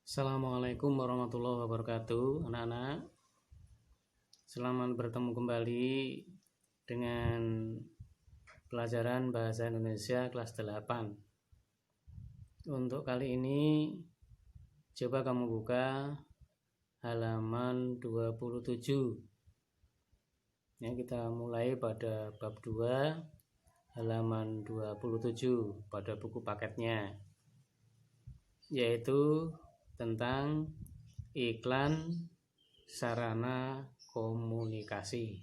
Assalamualaikum warahmatullahi wabarakatuh, anak-anak. Selamat bertemu kembali dengan pelajaran Bahasa Indonesia kelas 8. Untuk kali ini coba kamu buka halaman 27. Ya, kita mulai pada bab 2 halaman 27 pada buku paketnya, yaitu tentang iklan sarana komunikasi.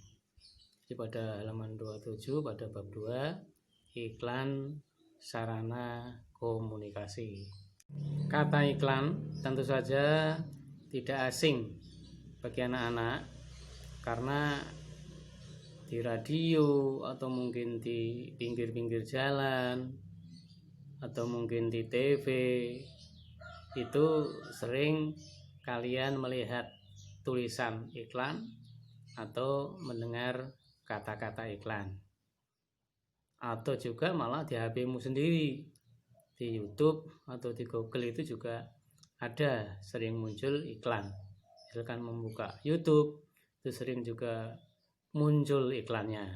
Jadi pada halaman 27 pada bab 2 iklan sarana komunikasi. Kata iklan tentu saja tidak asing bagi anak-anak, karena di radio atau mungkin di pinggir-pinggir jalan atau mungkin di TV itu sering kalian melihat tulisan iklan atau mendengar kata-kata iklan, atau juga malah di HP-mu sendiri, di YouTube atau di Google itu juga ada sering muncul iklan. Silakan membuka YouTube, itu sering juga muncul iklannya.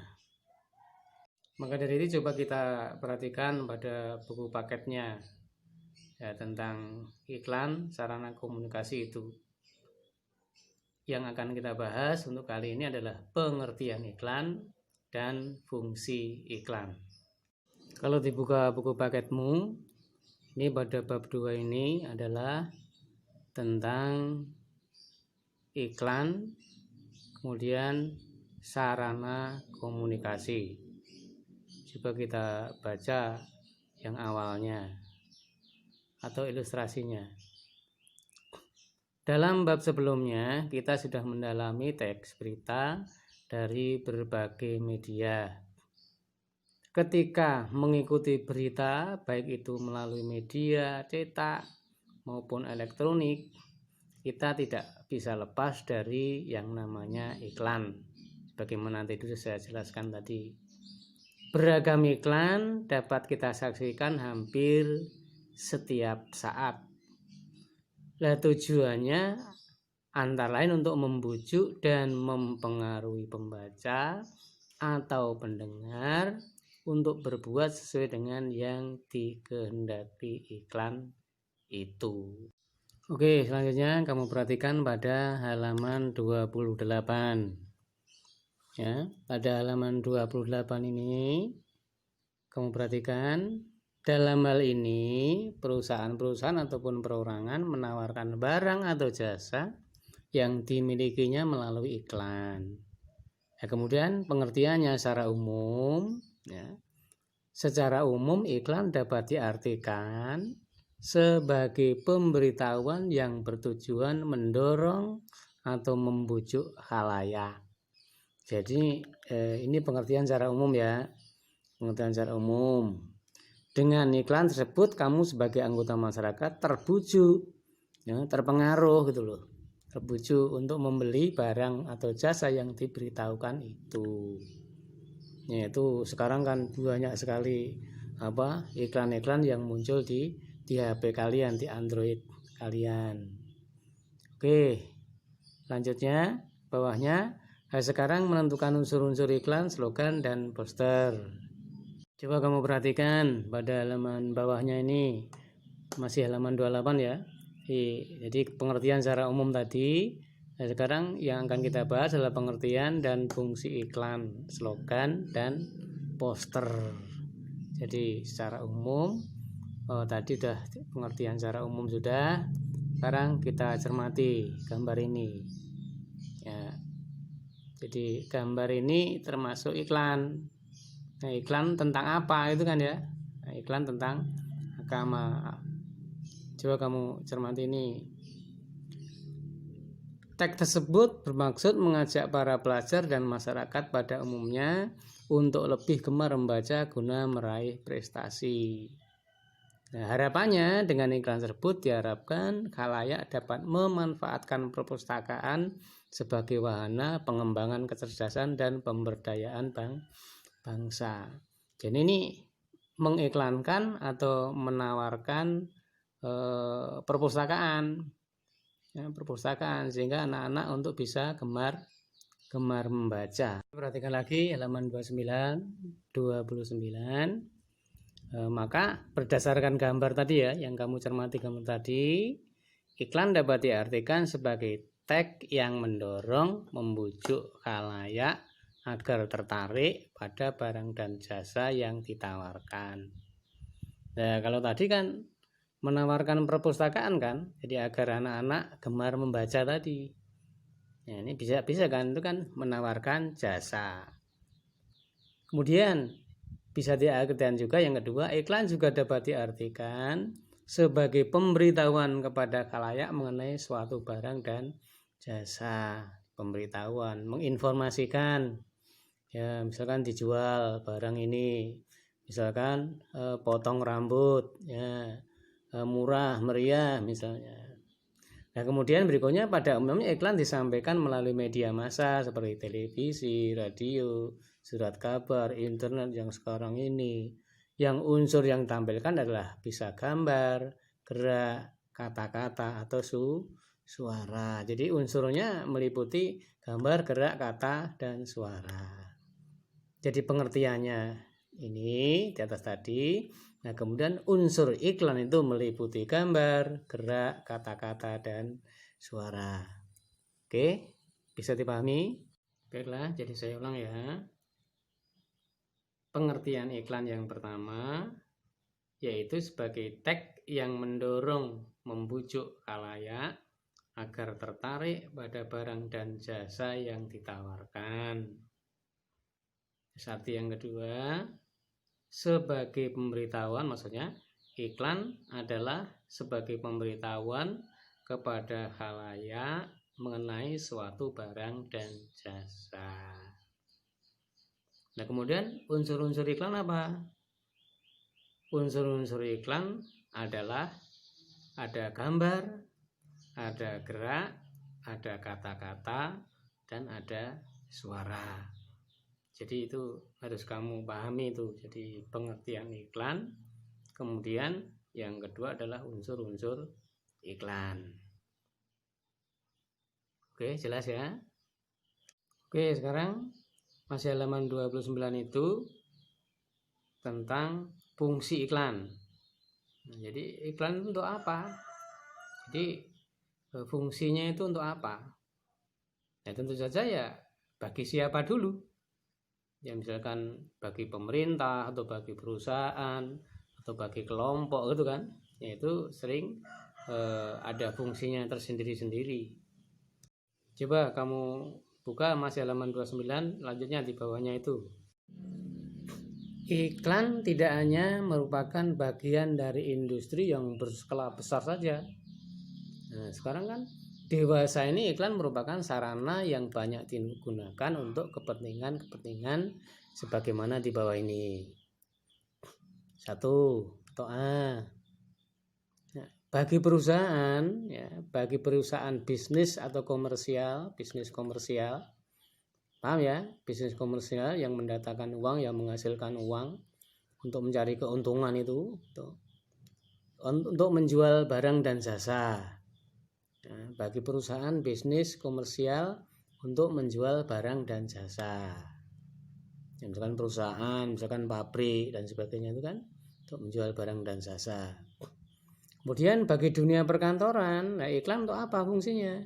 Maka dari itu coba kita perhatikan pada buku paketnya ya, tentang iklan sarana komunikasi itu. Yang akan kita bahas untuk kali ini adalah pengertian iklan dan fungsi iklan. Kalau dibuka buku paketmu, ini pada bab 2 ini adalah tentang iklan, kemudian sarana komunikasi. Coba kita baca yang awalnya atau ilustrasinya. Dalam bab sebelumnya kita sudah mendalami teks berita dari berbagai media. Ketika mengikuti berita, baik itu melalui media cetak maupun elektronik, kita tidak bisa lepas dari yang namanya iklan. Bagaimana nanti itu saya jelaskan tadi. Beragam iklan dapat kita saksikan hampir setiap saat. Nah, tujuannya antara lain untuk membujuk dan mempengaruhi pembaca atau pendengar untuk berbuat sesuai dengan yang dikehendaki iklan itu. Oke, selanjutnya kamu perhatikan pada halaman 28. Ya, pada halaman 28 ini kamu perhatikan, dalam hal ini perusahaan-perusahaan ataupun perorangan menawarkan barang atau jasa yang dimilikinya melalui iklan. Ya, kemudian pengertiannya secara umum, ya. Secara umum iklan dapat diartikan sebagai pemberitahuan yang bertujuan mendorong atau membujuk khalayak. Jadi ini pengertian secara umum ya, pengertian secara umum. Dengan iklan tersebut kamu sebagai anggota masyarakat terbujuk, ya, terpengaruh gitu loh, terbujuk untuk membeli barang atau jasa yang diberitahukan itu. Yaitu sekarang kan banyak sekali iklan-iklan yang muncul di HP kalian, di Android kalian. Oke, selanjutnya bawahnya. Sekarang menentukan unsur-unsur iklan, slogan, dan poster. Coba kamu perhatikan pada halaman bawahnya ini, masih halaman 28 ya. Jadi pengertian secara umum tadi. Nah, sekarang yang akan kita bahas adalah pengertian dan fungsi iklan, slogan, dan poster. Jadi secara umum, tadi sudah pengertian secara umum sudah. Sekarang kita cermati gambar ini. Ya. Jadi gambar ini termasuk iklan. Nah, iklan tentang apa itu kan ya? Nah, iklan tentang agama. Coba kamu cermati ini. Teks tersebut bermaksud mengajak para pelajar dan masyarakat pada umumnya untuk lebih gemar membaca guna meraih prestasi. Nah, harapannya dengan iklan tersebut diharapkan khalayak dapat memanfaatkan perpustakaan sebagai wahana pengembangan kecerdasan dan pemberdayaan bangsa. Jadi ini mengiklankan atau menawarkan perpustakaan perpustakaan, sehingga anak-anak untuk bisa gemar membaca. Perhatikan lagi halaman 29. Maka berdasarkan gambar tadi ya, yang kamu cermati gambar tadi, iklan dapat diartikan sebagai tag yang mendorong, membujuk khalayak agar tertarik pada barang dan jasa yang ditawarkan. Nah, kalau tadi kan menawarkan perpustakaan kan, jadi agar anak-anak gemar membaca tadi. Nah, ini bisa kan, itu kan menawarkan jasa. Kemudian bisa diartikan juga yang kedua, iklan juga dapat diartikan sebagai pemberitahuan kepada khalayak mengenai suatu barang dan jasa. Pemberitahuan, menginformasikan. Ya, misalkan dijual barang ini, misalkan potong rambut, ya, murah meriah misalnya. Nah, kemudian berikutnya pada umumnya iklan disampaikan melalui media massa seperti televisi, radio, surat kabar, internet yang sekarang ini. Yang unsur yang ditampilkan adalah bisa gambar, gerak, kata-kata atau suara. Jadi unsurnya meliputi gambar, gerak, kata, dan suara. Jadi pengertiannya ini di atas tadi. Nah, kemudian unsur iklan itu meliputi gambar, gerak, kata-kata, dan suara. Oke, bisa dipahami? Baiklah, jadi saya ulang ya. Pengertian iklan yang pertama yaitu sebagai tag yang mendorong, membujuk khalayak agar tertarik pada barang dan jasa yang ditawarkan. Arti yang kedua, sebagai pemberitahuan, maksudnya iklan adalah sebagai pemberitahuan kepada khalayak mengenai suatu barang dan jasa. Nah, kemudian unsur-unsur iklan apa? Unsur-unsur iklan adalah ada gambar, ada gerak, ada kata-kata, dan ada suara. Jadi itu harus kamu pahami itu. Jadi pengertian iklan. Kemudian yang kedua adalah unsur-unsur iklan. Oke, jelas ya? Oke, sekarang masih halaman 29 itu tentang fungsi iklan. Nah, jadi iklan itu untuk apa? Jadi fungsinya itu untuk apa? Ya tentu saja ya bagi siapa dulu? Ya misalkan bagi pemerintah atau bagi perusahaan atau bagi kelompok gitu kan, yaitu sering ada fungsinya tersendiri-sendiri. Coba kamu buka masih halaman 29, lanjutnya di bawahnya itu. Iklan tidak hanya merupakan bagian dari industri yang berskala besar saja. Nah, sekarang kan dewasa ini iklan merupakan sarana yang banyak digunakan untuk kepentingan sebagaimana di bawah ini. 1. Atau A. Nah, bagi perusahaan bisnis atau bisnis komersial, paham ya? Bisnis komersial yang mendatangkan uang, yang menghasilkan uang untuk mencari keuntungan itu, untuk menjual barang dan jasa. Nah, bagi perusahaan bisnis komersial untuk menjual barang dan jasa, misalkan perusahaan, misalkan pabrik dan sebagainya itu kan untuk menjual barang dan jasa. Kemudian bagi dunia perkantoran, nah iklan untuk apa fungsinya?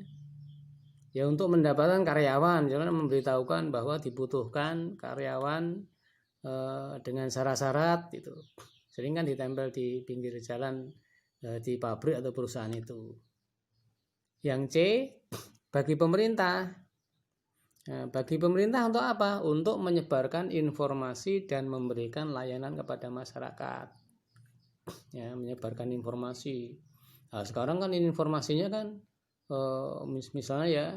Ya untuk mendapatkan karyawan, misalkan memberitahukan bahwa dibutuhkan karyawan dengan syarat-syarat itu. Sering kan ditempel di pinggir jalan di pabrik atau perusahaan itu. Yang C, bagi pemerintah. Nah, bagi pemerintah untuk apa? Untuk menyebarkan informasi dan memberikan layanan kepada masyarakat. Ya, menyebarkan informasi. Nah, sekarang kan informasinya kan misalnya ya,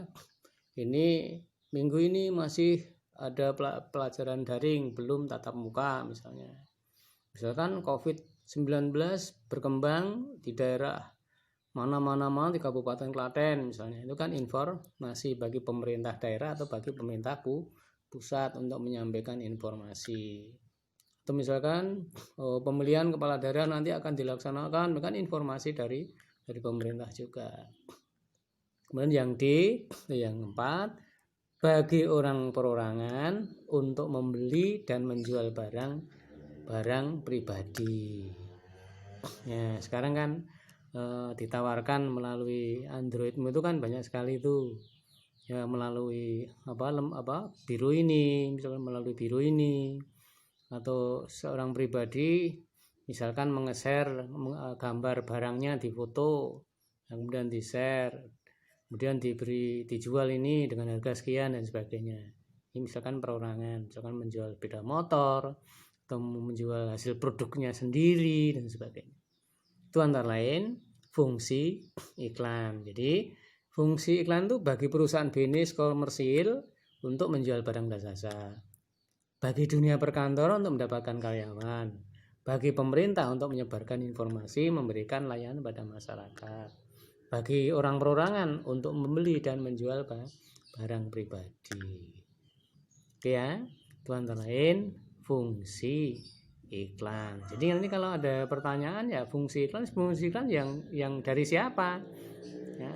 ini minggu ini masih ada pelajaran daring, belum tatap muka misalnya. Misalkan COVID-19 berkembang di daerah mana di Kabupaten Klaten misalnya, itu kan informasi bagi pemerintah daerah atau bagi pemerintah pusat untuk menyampaikan informasi. Atau misalkan pemilihan kepala daerah nanti akan dilaksanakan, kan informasi dari pemerintah juga. Kemudian yang keempat, bagi orang perorangan untuk membeli dan menjual barang pribadi. Ya, sekarang kan ditawarkan melalui Androidmu itu kan banyak sekali itu. Ya, melalui biro ini, misalkan melalui biro ini, atau seorang pribadi misalkan menge-share gambar barangnya di foto, kemudian di-share, kemudian dijual ini dengan harga sekian dan sebagainya. Ini misalkan perorangan, misalkan menjual sepeda motor atau menjual hasil produknya sendiri dan sebagainya. Itu antara lain fungsi iklan. Jadi fungsi iklan itu bagi perusahaan bisnis komersil untuk menjual barang dan jasa, bagi dunia perkantoran untuk mendapatkan karyawan, bagi pemerintah untuk menyebarkan informasi, memberikan layanan pada masyarakat, bagi orang perorangan untuk membeli dan menjual barang pribadi. Oke ya, itu antara lain fungsi iklan. Jadi nanti kalau ada pertanyaan ya fungsi iklan yang dari siapa? Ya,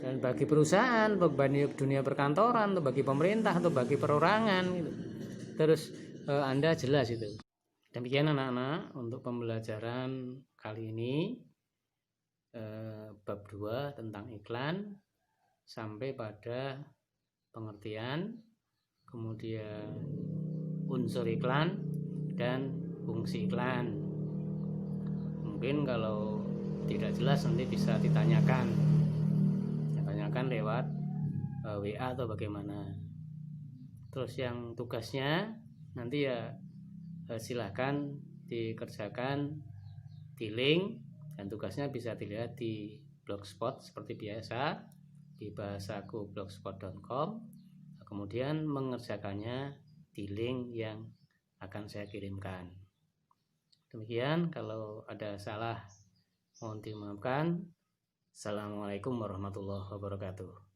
dan bagi perusahaan, atau bagi dunia perkantoran, atau bagi pemerintah, atau bagi perorangan gitu. Terus Anda jelas itu. Demikian anak-anak untuk pembelajaran kali ini bab 2 tentang iklan sampai pada pengertian, kemudian unsur iklan dan fungsi iklan. Mungkin kalau tidak jelas nanti bisa ditanyakan lewat WA atau bagaimana. Terus yang tugasnya nanti ya silahkan dikerjakan di link, dan tugasnya bisa dilihat di blogspot seperti biasa di bahasaku.blogspot.com. Kemudian mengerjakannya di link yang akan saya kirimkan. Demikian, kalau ada salah mohon dimaafkan. Assalamualaikum warahmatullahi wabarakatuh.